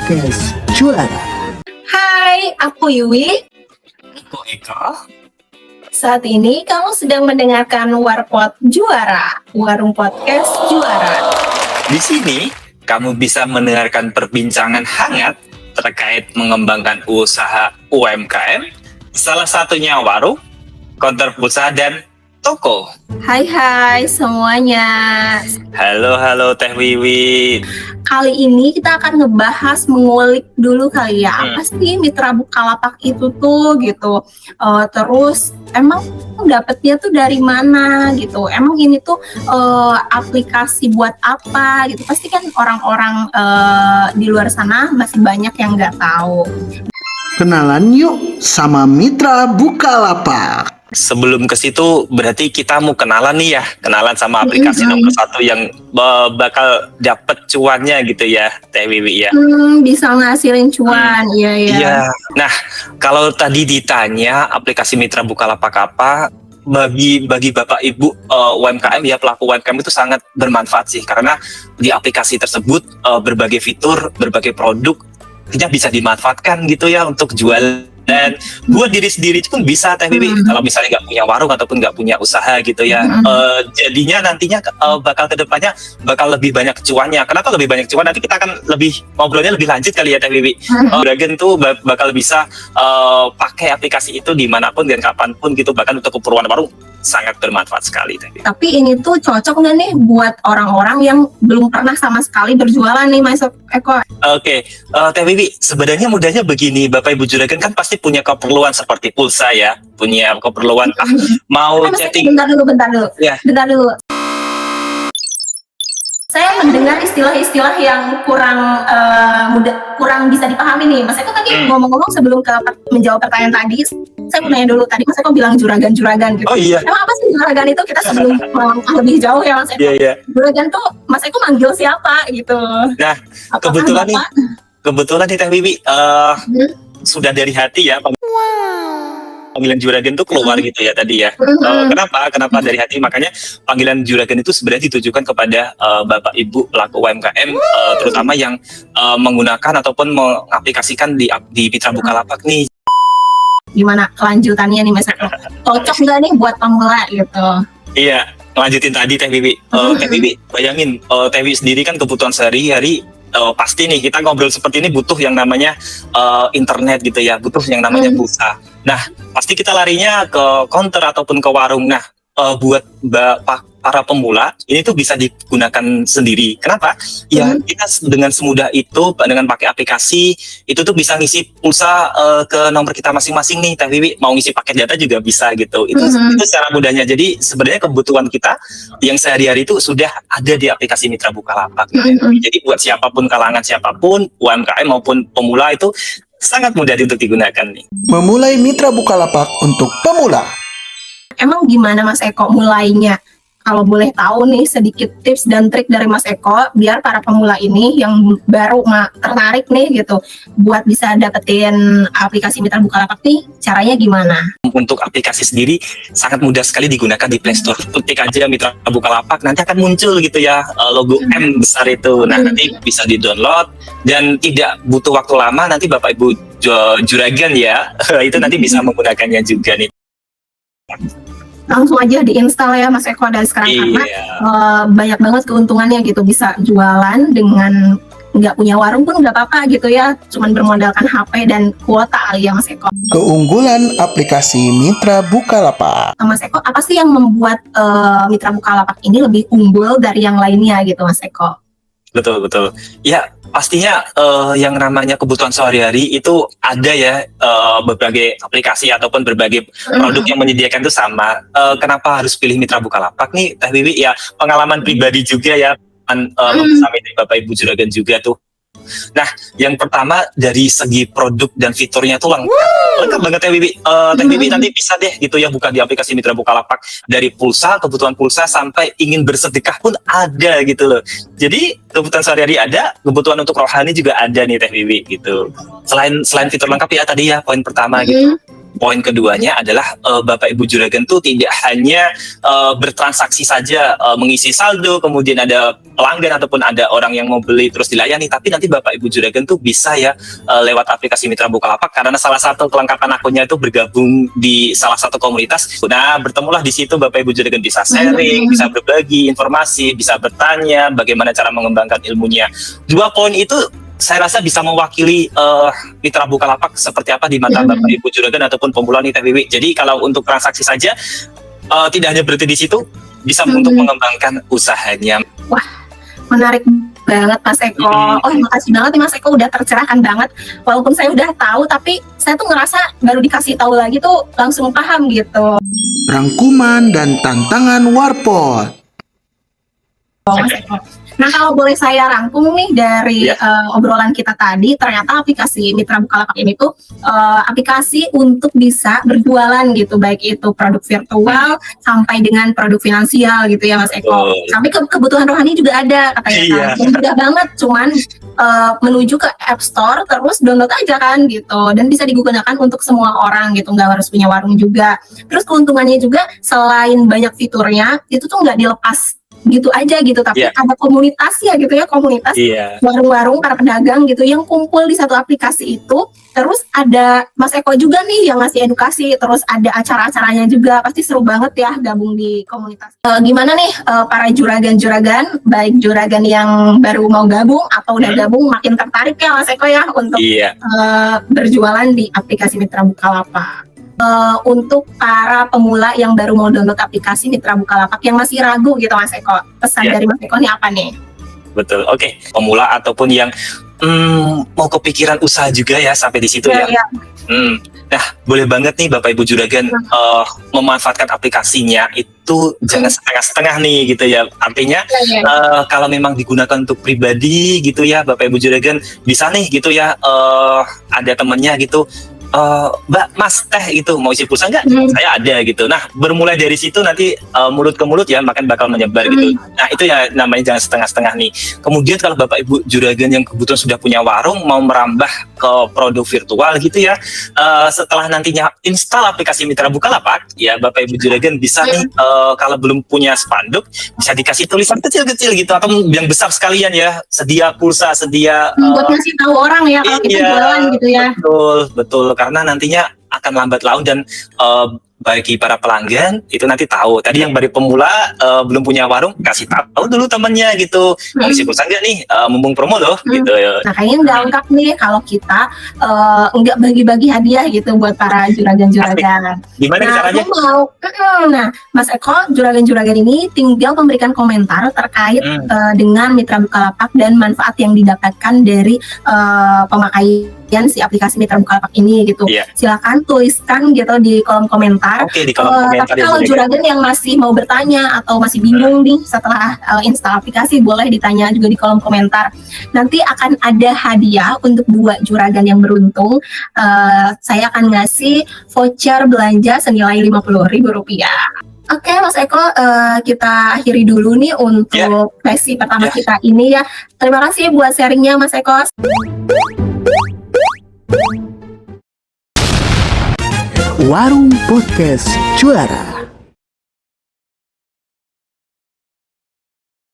Podcast Juara. Hai, aku Yui. Aku Eka. Saat ini kamu sedang mendengarkan Warpod Juara, Warung Podcast Juara. Di sini kamu bisa mendengarkan perbincangan hangat terkait mengembangkan usaha UMKM, salah satunya warung, counter pulsa, dan toko. Hai semuanya. Halo Teh Wiwi. Kali ini kita akan ngebahas mengulik dulu kali ya. Apa sih mitra Bukalapak itu tuh gitu. Terus emang dapetnya tuh dari mana gitu. Emang ini tuh aplikasi buat apa gitu. Pasti kan orang-orang di luar sana masih banyak yang nggak tahu. Kenalan yuk sama Mitra Bukalapak. Sebelum ke situ berarti kita mau kenalan nih ya, kenalan sama aplikasi nomor 1 yang bakal dapet cuannya gitu ya, Teh Wiwi ya. Bisa ngasilin cuan, iya. Iya. Nah, kalau tadi ditanya aplikasi Mitra Bukalapak apa, bagi Bapak Ibu UMKM ya, pelaku UMKM itu sangat bermanfaat sih, karena di aplikasi tersebut berbagai fitur, berbagai produk bisa dimanfaatkan gitu ya untuk jual. Dan buat diri sendiri pun bisa, Teh Wiwi, kalau misalnya nggak punya warung ataupun nggak punya usaha gitu ya. Jadinya nantinya bakal kedepannya bakal lebih banyak cuannya. Kenapa lebih banyak cuan? Nanti kita akan ngobrolnya lebih lanjut kali ya, Teh Wiwi. Dragon tuh bakal bisa pakai aplikasi itu dimanapun dan kapanpun gitu, bahkan untuk keperluan warung sangat bermanfaat sekali, Teh Wiwi. Tapi ini tuh cocok nggak nih buat orang-orang yang belum pernah sama sekali berjualan nih, Mas Eko? Oke, Teh Wiwi, sebenarnya mudahnya begini, Bapak Ibu Juragan kan pasti punya keperluan seperti pulsa ya, punya keperluan mau chatting. Bentar dulu. Ya. Bentar dulu. Saya mendengar istilah-istilah yang kurang bisa dipahami nih. Mas Eko tadi ngomong-ngomong sebelum menjawab pertanyaan tadi, saya mau nanya dulu, tadi Mas Eko bilang juragan-juragan gitu. Oh iya. Emang apa sih juragan itu? Kita sebelum melangkah lebih jauh ya, Mas Eko. Iya. Juragan tuh Mas Eko manggil siapa gitu? Nah, Apakah kebetulan nih Teh Wiwi, sudah dari hati ya. Panggilan juragan itu keluar gitu ya tadi ya. Kenapa dari hati? Makanya panggilan juragan itu sebenarnya ditujukan kepada Bapak Ibu pelaku UMKM, terutama yang menggunakan ataupun mengaplikasikan di Mitra Bukalapak nih. Gimana kelanjutannya nih, Mas Eko? Cocok nggak nih buat pemula gitu? Iya, lanjutin tadi Teh Wiwi. Teh Wiwi, bayangin Teh Wiwi sendiri kan kebutuhan sehari-hari. Pasti nih kita ngobrol seperti ini butuh yang namanya internet gitu ya, butuh yang namanya pulsa. Nah, pasti kita larinya ke counter ataupun ke warung. Nah, buat para pemula ini tuh bisa digunakan sendiri. Kenapa? Ya kita dengan semudah itu dengan pakai aplikasi itu tuh bisa ngisi pulsa ke nomor kita masing-masing nih, Teh Wiwi. Mau ngisi paket data juga bisa gitu. Itu secara mudahnya. Jadi sebenarnya kebutuhan kita yang sehari-hari itu sudah ada di aplikasi Mitra Bukalapak. Jadi buat siapapun, kalangan siapapun, UMKM maupun pemula itu sangat mudah untuk digunakan nih. Memulai Mitra Bukalapak untuk pemula. Emang gimana Mas Eko mulainya? Kalau boleh tahu nih sedikit tips dan trik dari Mas Eko biar para pemula ini yang baru tertarik nih gitu buat bisa dapetin aplikasi Mitra Bukalapak nih, caranya gimana? Untuk aplikasi sendiri sangat mudah sekali digunakan di Play Store. Ketik aja Mitra Bukalapak, nanti akan muncul gitu ya logo M besar itu. Nah, nanti bisa di-download dan tidak butuh waktu lama, nanti Bapak Ibu juragan ya itu nanti bisa menggunakannya juga nih. Langsung aja diinstal ya Mas Eko dari sekarang. Karena banyak banget keuntungannya gitu, bisa jualan dengan nggak punya warung pun nggak apa-apa gitu ya, cuman bermodalkan HP dan kuota kali ya Mas Eko. Keunggulan aplikasi Mitra Bukalapak. Mas Eko, apa sih yang membuat Mitra Bukalapak ini lebih unggul dari yang lainnya gitu Mas Eko? Betul. Ya, pastinya yang namanya kebutuhan sehari-hari itu ada ya, berbagai aplikasi ataupun berbagai produk yang menyediakan itu sama. Kenapa harus pilih Mitra Bukalapak nih, Teh Wiwi? Ya, pengalaman pribadi juga ya, bersama dari Bapak Ibu juragan juga tuh. Nah, yang pertama dari segi produk dan fiturnya tuh lengkap banget Teh Wiwi. Teh Wiwi nanti bisa deh gitu ya buka di aplikasi Mitra Bukalapak, dari pulsa, kebutuhan pulsa sampai ingin bersedekah pun ada gitu loh. Jadi kebutuhan sehari-hari ada, kebutuhan untuk rohani juga ada nih Teh Wiwi gitu. Selain fitur lengkap ya tadi ya poin pertama gitu. poin keduanya adalah Bapak Ibu Juragan tuh tidak hanya bertransaksi saja, mengisi saldo, kemudian ada pelanggan ataupun ada orang yang mau beli terus dilayani, tapi nanti Bapak Ibu Juragan tuh bisa ya lewat aplikasi Mitra Bukalapak, karena salah satu kelengkapan akunnya itu bergabung di salah satu komunitas. Nah, bertemulah di situ Bapak Ibu Juragan bisa sharing, bisa berbagi informasi, bisa bertanya bagaimana cara mengembangkan ilmunya. Dua poin itu saya rasa bisa mewakili Mitra Bukalapak seperti apa di mata Bapak Ibu Juragan ataupun pemula nih Teh Wiwi. Jadi kalau untuk transaksi saja tidak hanya berhenti di situ, bisa untuk mengembangkan usahanya. Wah, menarik banget Mas Eko. Oh, makasih banget nih Mas Eko, udah tercerahkan banget. Walaupun saya udah tahu, tapi saya tuh ngerasa baru dikasih tahu lagi tuh langsung paham gitu. Rangkuman dan tantangan Warpot. Mas Eko. Nah, kalau boleh saya rangkum nih dari obrolan kita tadi, ternyata aplikasi Mitra Bukalapak ini tuh aplikasi untuk bisa berjualan gitu, baik itu produk virtual sampai dengan produk finansial gitu ya Mas Eko. Sampai kebutuhan rohani juga ada katanya. Dan mudah banget, cuman menuju ke App Store terus download aja kan gitu, dan bisa digunakan untuk semua orang gitu, nggak harus punya warung juga. Terus keuntungannya juga selain banyak fiturnya, itu tuh nggak dilepas gitu aja gitu, tapi ada komunitasnya gitu ya, komunitas warung-warung para pedagang gitu yang kumpul di satu aplikasi itu. Terus ada Mas Eko juga nih yang ngasih edukasi, terus ada acara-acaranya juga, pasti seru banget ya gabung di komunitas. Gimana nih para juragan-juragan, baik juragan yang baru mau gabung atau udah gabung, makin tertarik ya Mas Eko ya untuk berjualan di aplikasi Mitra Bukalapak. Untuk para pemula yang baru mau download aplikasi Mitra Bukalapak yang masih ragu gitu Mas Eko, pesan dari Mas Eko nih apa nih? Betul, oke. Pemula ataupun yang mau kepikiran usaha juga ya sampai di situ ya. Nah, boleh banget nih Bapak Ibu Juragan memanfaatkan aplikasinya itu jangan setengah-setengah nih gitu ya. Artinya kalau memang digunakan untuk pribadi gitu ya Bapak Ibu Juragan, bisa nih gitu ya, ada temennya gitu, Mbak, Mas, Teh itu mau isi pulsa nggak? Saya ada gitu. Nah, bermulai dari situ nanti mulut ke mulut ya makan bakal menyebar gitu. Nah, itu ya namanya jangan setengah-setengah nih. Kemudian kalau Bapak Ibu Juragan yang kebetulan sudah punya warung mau merambah ke produk virtual gitu ya, setelah nantinya install aplikasi Mitra Bukalapak ya Bapak Ibu Juragan bisa nih kalau belum punya spanduk bisa dikasih tulisan kecil-kecil gitu, atau yang besar sekalian ya, sedia pulsa, sedia buat ngasih tahu orang ya kalau kita jualan gitu ya. Betul, karena nantinya akan lambat laun dan bagi para pelanggan itu nanti tahu. Tadi yang baru pemula belum punya warung, kasih tahu dulu temannya gitu, mau isi pulsa nggak nih, mumpung promo loh gitu. Nah, kayaknya nggak lengkap nih kalau kita nggak bagi-bagi hadiah gitu buat para juragan-juragan. Gimana caranya? Nah, Mas Eko, juragan-juragan ini tinggal memberikan komentar terkait dengan Mitra Bukalapak dan manfaat yang didapatkan dari pemakaian si aplikasi Mitra Bukalapak ini gitu. Silakan tuliskan gitu di kolom komentar. Oke, di kolom komentar. Tapi kalau juragan yang masih mau bertanya atau masih bingung nih setelah install aplikasi, boleh ditanya juga di kolom komentar. Nanti akan ada hadiah untuk 2 juragan yang beruntung. Saya akan ngasih voucher belanja senilai Rp50.000. Oke, Mas Eko, kita akhiri dulu nih untuk sesi pertama kita ini ya. Terima kasih buat sharingnya Mas Eko. Warung Podcast Juara.